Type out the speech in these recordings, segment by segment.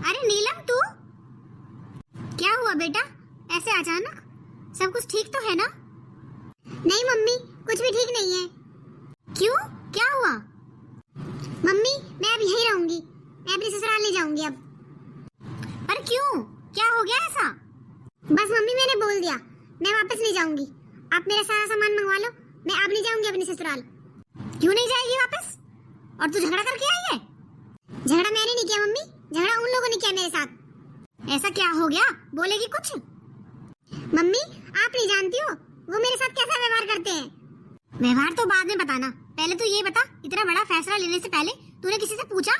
अरे नीलम, तू क्या हुआ बेटा? ऐसे अचानक? सब कुछ ठीक तो है ना? नहीं मम्मी, कुछ भी ठीक नहीं है। क्यों, क्या हुआ? मम्मी, मैं अब यहीं रहूंगी, मैं अपने ससुराल नहीं जाऊंगी अब। पर क्यों, क्या हो गया ऐसा? बस मम्मी, मैंने बोल दिया, मैं वापस नहीं जाऊंगी। आप मेरा सारा सामान मंगवा लो, मैं अब नहीं जाऊंगी अपने ससुराल। क्यों नहीं जाएगी वापस? और तू झगड़ा करके आई है? झगड़ा मैंने नहीं किया मम्मी, झगड़ा उन लोगों ने किया मेरे साथ। ऐसा क्या हो गया, बोलेगी कुछ? मम्मी, आप नहीं जानती हो वो मेरे साथ कैसा व्यवहार करते हैं। व्यवहार तो बाद में बताना, पहले तो ये बता, इतना बड़ा फैसला लेने से पहले तूने किसी से पूछा?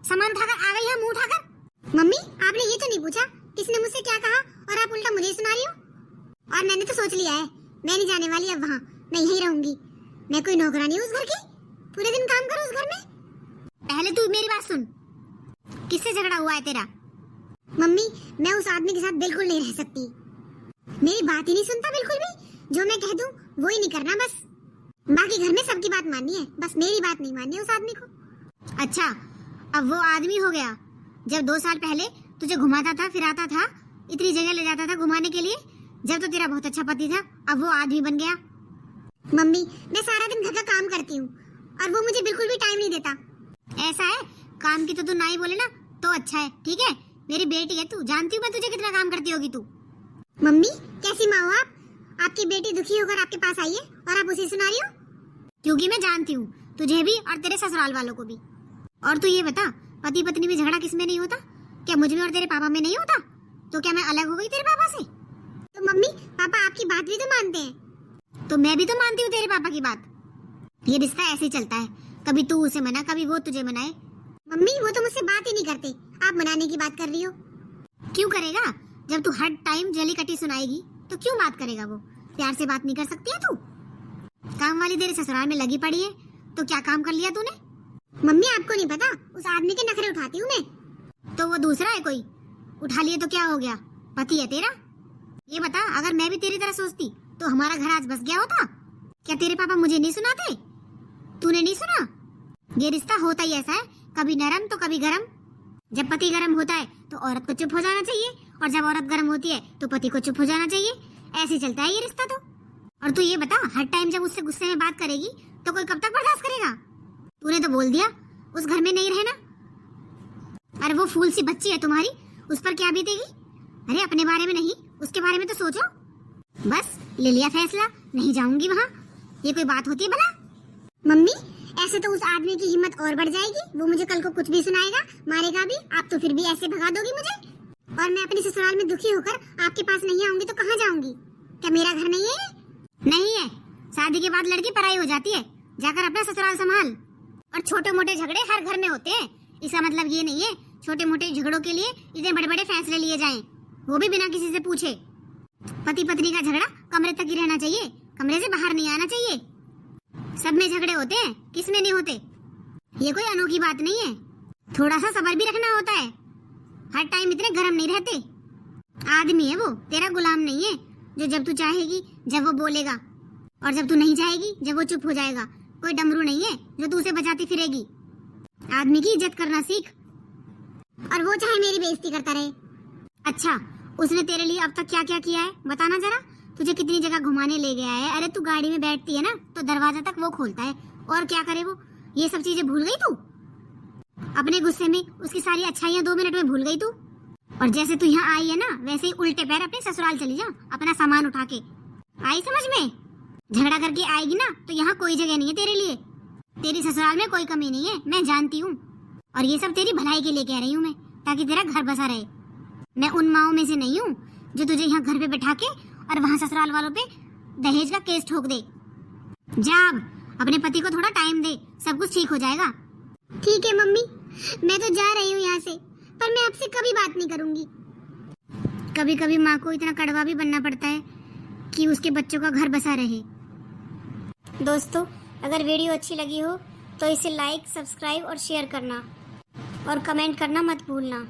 सामान उठाकर आ गई है मुंह उठाकर। मम्मी, आपने ये तो नहीं पूछा किसने मुझसे क्या कहा, और आप उल्टा मुझे ही सुना रही हो। और मैंने तो सोच लिया है, मैं नहीं जाने वाली अब वहाँ, मैं यहीं रहूंगी। मैं कोई नौकरानी हूँ उस घर की, पूरे दिन काम करूँ उस घर में। पहले तू मेरी बात सुन, किससे झगड़ा हुआ है तेरा? मम्मी, मैं उस आदमी के साथ बिल्कुल नहीं रह सकती। मेरी बात ही नहीं सुनता बिल्कुल भी, जो मैं कह दूं वो ही नहीं करना बस। बाकी घर में सबकी बात माननी है, बस मेरी बात नहीं माननी उस आदमी को। अच्छा, अब वो आदमी हो गया। जब 2 साल पहले तुझे घुमाता था, फिराता था, इतनी जगह ले जाता था घुमाने के लिए, जब तो तेरा बहुत अच्छा पति था, अब वो आदमी बन गया। मम्मी, मैं सारा दिन घर का काम करती हूँ और वो मुझे बिल्कुल भी टाइम नहीं देता। ऐसा है? काम की तो तू ना ही बोले ना तो अच्छा है, ठीक है? मेरी बेटी है तू, जानती हूँ मैं तुझे कितना काम करती होगी तू। मम्मी, कैसी माँ हो आप? आपकी बेटी दुखी होकर आपके पास आई है और आप उसे सुना रही हो? क्योंकि मैं जानती हूँ तुझे भी और तेरे ससुराल वालों को भी। और तू ये बता, पति पत्नी में झगड़ा किसमें नहीं होता? क्या मुझ में और तेरे पापा में नहीं होता? तो क्या मैं अलग हो गई तेरे पापा से? तो मम्मी, पापा आपकी बात भी तो मानते हैं। तो मैं भी तो मानती हूँ तेरे पापा की बात। ये रिश्ता ऐसे ही चलता है, कभी तू उसे मना, कभी वो तुझे मनाए। मम्मी, वो तो मुझसे बात ही नहीं करते, आप मनाने की बात कर रही हो। क्यों करेगा? जब तू हर टाइम जली कटी सुनाएगी तो क्यों बात करेगा वो? प्यार से बात नहीं कर सकती है तू? काम वाली तेरे ससुराल में लगी पड़ी है, तो क्या काम कर लिया तूने? मम्मी, आपको नहीं पता, उस आदमी के नखरे उठाती हूँ मैं। तो वो दूसरा है कोई? उठा लिए तो क्या हो गया, पति है तेरा। ये बता, अगर मैं भी तेरी तरह सोचती तो हमारा घर आज बस गया होता? क्या तेरे पापा मुझे नहीं सुनाते? तूने नहीं सुना? ये रिश्ता होता ही ऐसा है, कभी नरम तो कभी गरम। जब पति गरम होता है तो औरत को चुप हो जाना चाहिए, और जब औरत गरम होती है तो पति को चुप हो जाना चाहिए। ऐसे चलता है ये रिश्ता तो। और तू ये बता, हर टाइम जब उससे गुस्से में बात करेगी तो कोई कब तक बर्दाश्त करेगा? तूने तो बोल दिया उस घर में नहीं रहना। अरे वो फूल सी बच्ची है तुम्हारी, उस पर क्या बीतेगी? अरे अपने बारे में नहीं, उसके बारे में तो सोचो। बस ले लिया फैसला, नहीं जाऊंगी वहाँ। ये कोई बात होती है भला? मम्मी, ऐसे तो उस आदमी की हिम्मत और बढ़ जाएगी, वो मुझे कल को कुछ भी सुनाएगा, मारेगा भी। आप तो फिर भी ऐसे भगा दोगी मुझे, और मैं अपने ससुराल में दुखी होकर आपके पास नहीं आऊंगी तो कहाँ जाऊंगी? क्या मेरा घर नहीं है? नहीं है। शादी के बाद लड़की पराई हो जाती है, जाकर अपना ससुराल संभाल। और छोटे मोटे झगड़े हर घर में होते हैं, इसका मतलब ये नहीं है छोटे मोटे झगड़ों के लिए इतने बड़े बड़े फैसले लिए जाएं, वो भी बिना किसी से पूछे। पति पत्नी का झगड़ा कमरे तक ही रहना चाहिए, कमरे से बाहर नहीं आना चाहिए। सब में झगड़े होते हैं, किस में नहीं होते? ये कोई अनोखी बात नहीं है। थोड़ा सा सब्र भी रखना होता है, हर टाइम इतने गर्म नहीं रहते। आदमी है वो, तेरा गुलाम नहीं है, जो जब तू चाहेगी जब वो बोलेगा, और जब तू नहीं चाहेगी जब वो चुप हो जाएगा। कोई डमरू नहीं है जो तू उसे बचाती फिरेगी। आदमी की इज्जत करना सीख, और वो चाहे मेरी बेइज्जती करता रहे। अच्छा, उसने तेरे लिए अब तक क्या क्या किया है बताना जरा। तुझे कितनी जगह घुमाने ले गया है? अरे तू गाड़ी में बैठती है ना तो दरवाजा तक वो खोलता है, और क्या करे वो? ये सब चीजें भूल गई तू? अपने गुस्से में उसकी सारी अच्छाइयाँ 2 मिनट में भूल गई तू? और जैसे तू यहाँ आई है ना, वैसे ही उल्टे पैर अपने ससुराल चली जा, अपना सामान उठा के। आई समझ में? झगड़ा करके आएगी ना तो यहाँ कोई जगह नहीं है तेरे लिए। तेरी ससुराल में कोई कमी नहीं है, मैं जानती हूँ। और ये सब तेरी भलाई के लिए कह रही हूँ मैं, ताकि तेरा घर बसा रहे। मैं उन माओं में से नहीं हूँ जो तुझे यहाँ घर पे बैठा के और वहाँ ससुराल वालों पे दहेज का केस ठोक दे। जा, अपने पति को थोड़ा टाइम दे, सब कुछ ठीक हो जाएगा। ठीक है मम्मी, मैं तो जा रही हूँ यहाँ से, पर मैं आपसे कभी बात नहीं करूँगी। कभी कभी माँ को इतना कड़वा भी बनना पड़ता है कि उसके बच्चों का घर बसा रहे। दोस्तों, अगर वीडियो अच्छी लगी हो तो इसे लाइक, सब्सक्राइब और शेयर करना, और कमेंट करना मत भूलना।